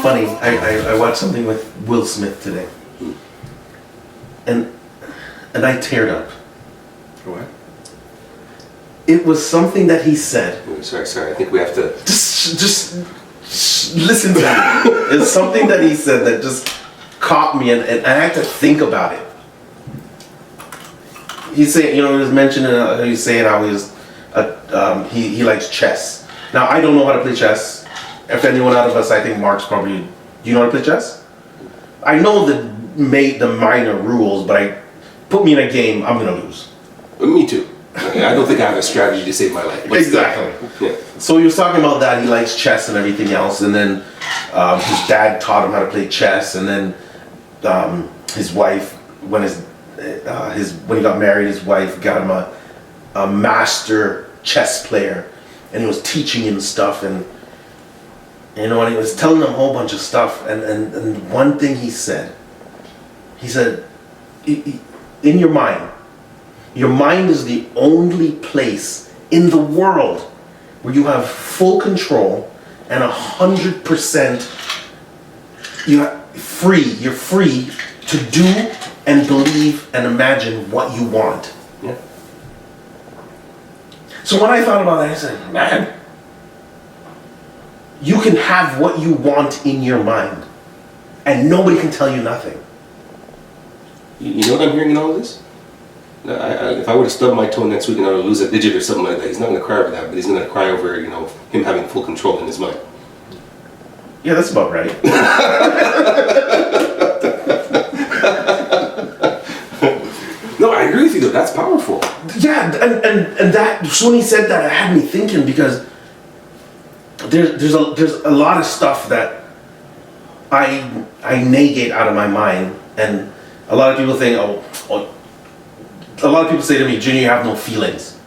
funny. I watched something with Will Smith today, and I teared up. What? It was something that he said. Sorry. I think we have to Just listen to me. It's something that he said that just caught me, and I had to think about it. He said, he was mentioning, he's saying how he likes chess. Now, I don't know how to play chess. If anyone out of us, I think Mark's probably, do you know how to play chess? I know the minor rules, but put me in a game, I'm gonna lose. Me too. I don't think I have a strategy to save my life. Exactly. Yeah. So he was talking about that, he likes chess and everything else, and then his dad taught him how to play chess, and then his wife, when he got married, his wife got him a master chess player, and he was teaching him stuff, and and he was telling them a whole bunch of stuff, and one thing he said, in your mind is the only place in the world where you have full control and 100% you're free to do and believe and imagine what you want. Yeah. So when I thought about that, I said, man, you can have what you want in your mind and nobody can tell you nothing. You know what I'm hearing in all of this? If I were to stub my toe next week and I were to lose a digit or something like that, he's not going to cry over that, but he's going to cry over, him having full control in his mind. Yeah, that's about right. No, I agree with you though. That's powerful. Yeah, and that, so when he said that, it had me thinking, because there's a lot of stuff that I negate out of my mind, and a lot of people think, a lot of people say to me, Junior, you have no feelings.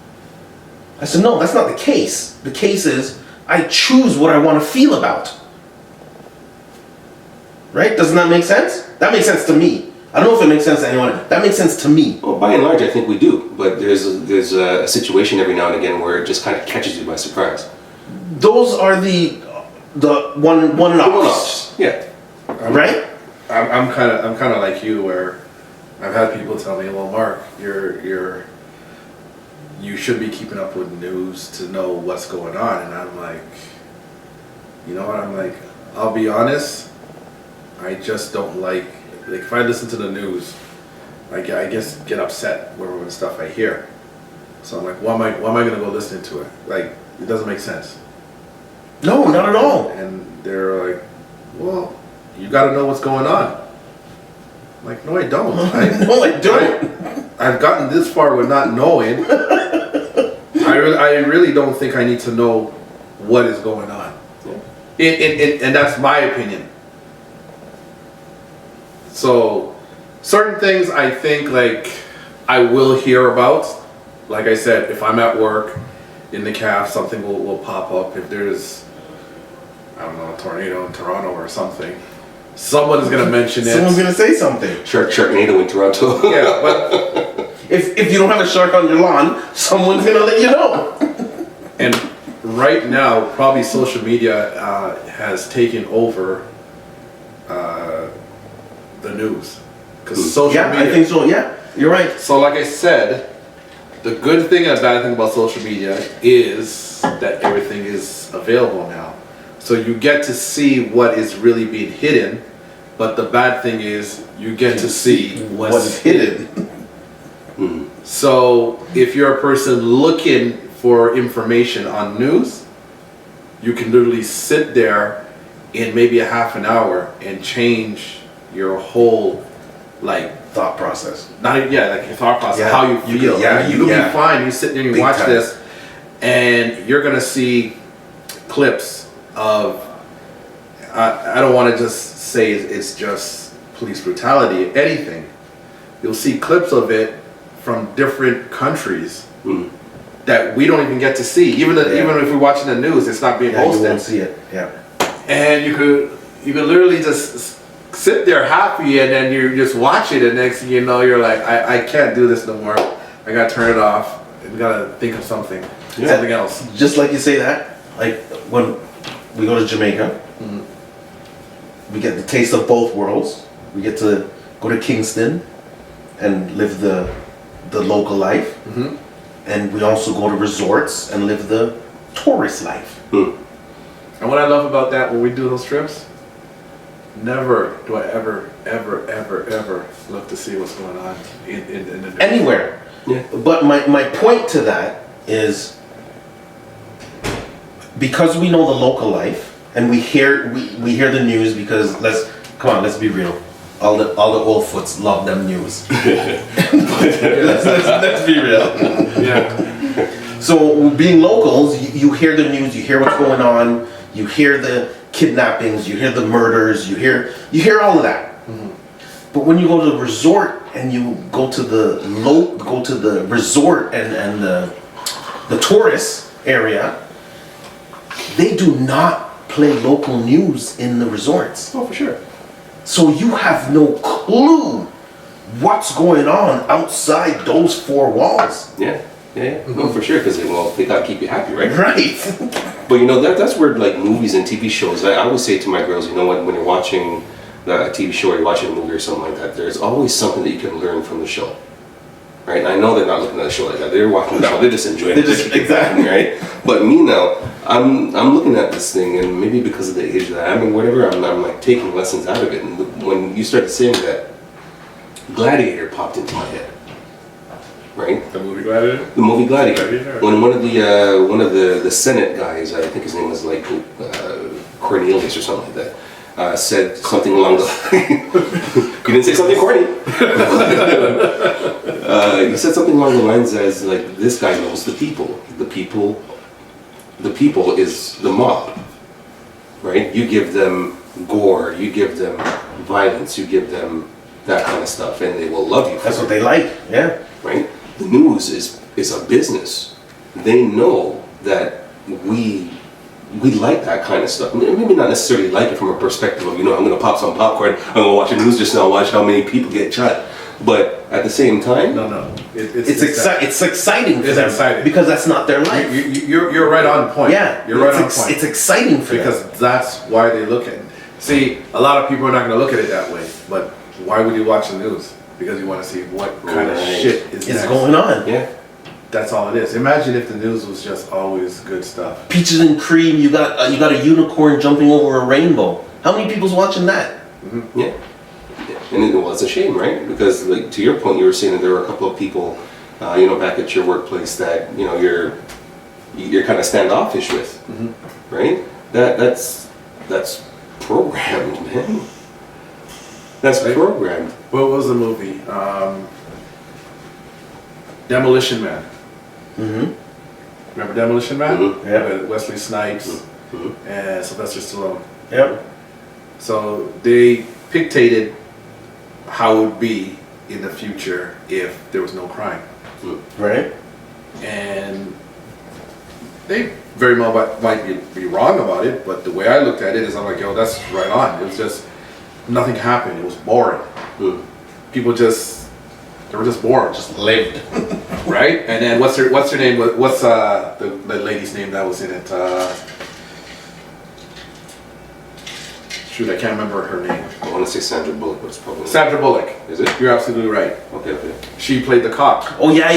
I said, no, that's not the case. The case is I choose what I want to feel about. Right? Doesn't that make sense? That makes sense to me. I don't know if it makes sense to anyone. That makes sense to me. Well, by and large, I think we do. But there's a situation every now and again where it just kind of catches you by surprise. Those are the one-offs. Yeah. Right? I'm kind of like you, where I've had people tell me, well, Mark, you should be keeping up with news to know what's going on, and I'm like, you know what? I'm like, I'll be honest, I just don't like if I listen to the news, I guess get upset with the stuff I hear. So I'm like, why am I gonna go listening to it? Like, it doesn't make sense. No, not at all. And they're like, well, you got to know what's going on. I'm like, no, I don't. No, I don't. I've gotten this far with not knowing. I really don't think I need to know what is going on. And that's my opinion. So certain things I think like I will hear about. Like I said, if I'm at work in the caf, something will pop up. If there's, I don't know, a tornado in Toronto or something, someone is going to mention it. Someone's going to say something. Sharknado in Toronto. Yeah, but if you don't have a shark on your lawn, someone's going to let you know. And right now, probably social media has taken over the news. Because social media. I think so. Yeah, you're right. So like I said, the good thing and bad thing about social media is that everything is available now. So you get to see what is really being hidden, but the bad thing is you get to see what's hidden. So if you're a person looking for information on news, you can literally sit there in maybe a half an hour and change your whole Thought process. like your thought process, how you feel. You'll be fine. You sit there and you watch this, and you're gonna see clips of. I don't want to just say it's just police brutality. Anything, you'll see clips of it from different countries that we don't even get to see. Even if we're watching the news, it's not being posted. You won't see it. Yeah. And you could literally just sit there happy, and then you just watch it, and next thing you know, you're like, I can't do this no more. I gotta turn it off and gotta think of something else. Just like you say that, like when we go to Jamaica, we get the taste of both worlds. We get to go to Kingston and live the local life, and we also go to resorts and live the tourist life. And what I love about that when we do those trips, never do I ever look to see what's going on in the Anywhere. Yeah. But my point to that is, because we know the local life and we hear the news, because let's be real. All the old foots love them news. let's be real. Yeah. So being locals, you hear the news, you hear what's going on, you hear the kidnappings, you hear the murders, you hear all of that. But when you go to the resort and you go to the resort and the tourist area, they do not play local news in the resorts. Oh, for sure. So you have no clue what's going on outside those four walls. Yeah. No, for sure, because they gotta keep you happy, right? Right. But that's where like movies and TV shows. I always say to my girls, you know what? When you're watching a TV show or you're watching a movie or something like that, there's always something that you can learn from the show, right? And I know they're not looking at a show like that. They're watching the show. They're just enjoying it. Exactly right. But me now, I'm looking at this thing, and maybe because of the age that I'm in, whatever, I'm like taking lessons out of it. And when you started saying that, Gladiator popped into my head. Right? The movie Gladiator? The movie Gladiator. When one of the Senate guys, I think his name was like Cornelius or something like that, said something along the he didn't say something corny. He said something along the lines as like, this guy knows the people. The people is the mob. Right? You give them gore, you give them violence, you give them that kind of stuff, and they will love you for That's it. what they like. Yeah. Right? The news is a business. They know that we like that kind of stuff. Maybe not necessarily like it from a perspective of, I'm going to pop some popcorn, I'm going to watch the news just now, watch how many people get shot. But at the same time, No. It's exciting for them. Exciting. Because that's not their life. You're right on point. Yeah, You're right on point. It's exciting for them. Because that's why they look at it. See, a lot of people are not going to look at it that way. But why would you watch the news? Because you want to see what kind of shit is It's going on. yeah. That's all it is. Imagine if the news was just always good stuff. Peaches and cream. You got a unicorn jumping over a rainbow. How many people's watching that? Yeah. And it's a shame, right? Because like to your point, you were saying that there were a couple of people, back at your workplace that you're kind of standoffish with, right? That's programmed, man. That's programmed. What was the movie? Demolition Man. Remember Demolition Man? Yeah. With Wesley Snipes and Sylvester Stallone. Yep. So they dictated how it would be in the future if there was no crime. Right. And they very well might be wrong about it, but the way I looked at it is I'm like, yo, that's right on. It was just, nothing happened. It was boring. People they were just bored. Just lived. Right? And then what's her name? What's the lady's name that was in it? Shoot, I can't remember her name. I want to say Sandra Bullock, but it's probably Sandra Bullock. Is it? You're absolutely right. Okay. She played the cop. Oh yeah.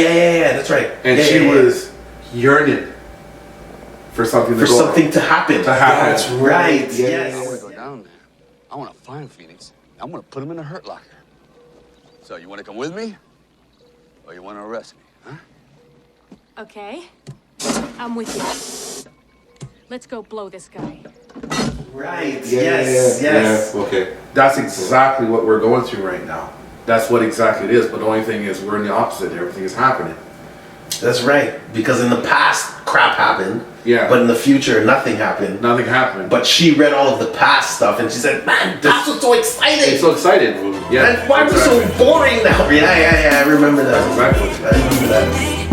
That's right. And she was yearning for something for something to happen. That's right. Yeah. Yes. I want to go down there. I want to find Phoenix. I want to put him in a hurt locker. So you want to come with me? Or you want to arrest me, huh? Okay. I'm with you. Let's go blow this guy. Right. Yeah. Okay. That's exactly what we're going through right now. That's what exactly it is. But the only thing is we're in the opposite. Everything is happening. That's right. Because in the past, crap happened. Yeah. But in the future, nothing happened. Nothing happened. But she read all of the past stuff and she said, "Man, that's what's so exciting." It's so excited. Yeah. And why was it so boring now? Yeah. I remember that. Exactly. I remember that.